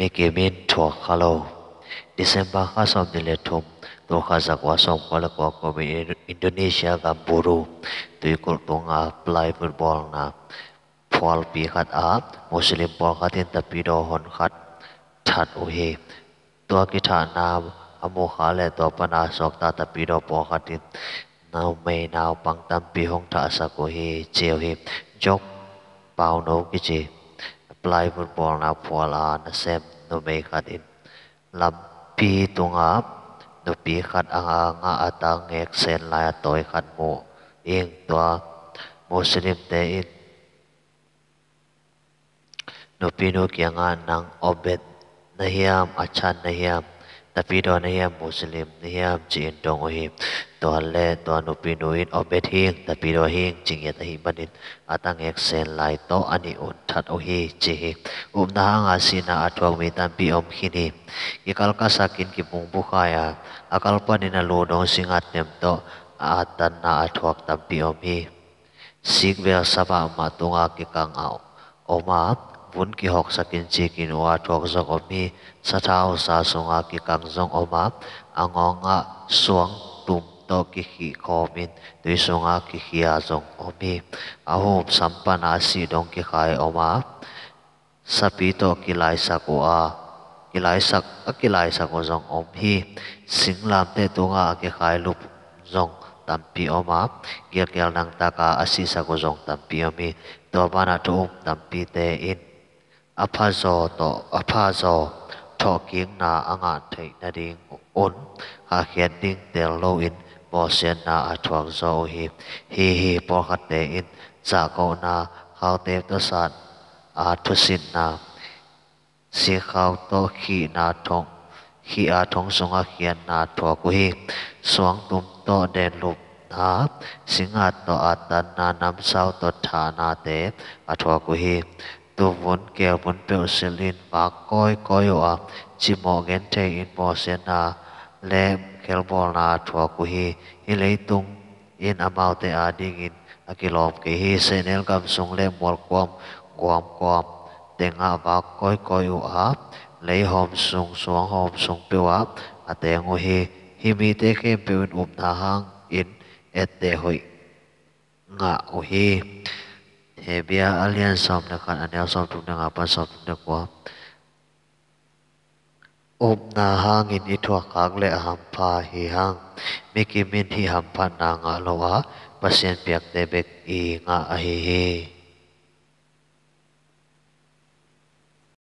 Mikimin thua khalo December kha som nile thum to kha zakwa som kwala kwa ko Indonesia ga buru tui kul tunga play football na phwal pi khat a muslim por khatin tapido hon khat that o he to ki tha na amu khale to pana sok ta tapido por khatin nào mày nào bằng tâm pi hong tha sa ko he cheo he jok pau no ki chi play football na phwala na sem no me khatin lam pi tunga no pi khat anga nga ata ngek sen la toy khat mo ing to muslim te in no pi no kya nga nang obet na hiam achan na hiam tapi do na hiam muslim na hiam chin dong hi to le to no pi no in obet hing tapi do hing ching ya hi banin atang ek sen lai to ani un that o hi chi hi na nga sina atwang mi tan pi om khini ikal ka sakin ki pung bu khaya akal panina lo dong singat nem to atan na atwak tam pi om hi sikvel saba ma tunga ki kang au oma vun ki hok sakin chi kin wa thok zong omi sathau sa songa ki kang zong oma angonga suang tum to ki khi khomin tui songa ki khia zong omi ahum sampana si dong ki khai oma sapi to ki lai sako a ki lai sako zong om hi singlam te tunga ki khai lup zong tampi oma gel nang taka asi sako zong tampi omi to bana to tampi te in aphazo tho kieng na anga thei na ding on ha khian ding tel lo in bo sen na athwang zo hi po khat te in cha ko na hau te to san a thu sin na si khau to khi na thong khi a thong songa khian na tho ku hi suang tum to den lup na singa to atan na nam sao to tha na te athwa ku hi tu vun keo vun pel selin pa koi a chi mo gen te in mo sen na le khel bol na thwa ku hi lei tung in amau te a ding in akilom ke hi senel kam sung le mol kwam tenga ba koi u a lei hom sung pe wa ateng o hi mi te khem pe na hang in ete hoi nga o hi hebia alian som na kan anel som tum na pa som tum na kwa na hangin i thua kang le ham pha hi hang mikimin hi ham pha na nga lowa pasien piak te bek i nga a hi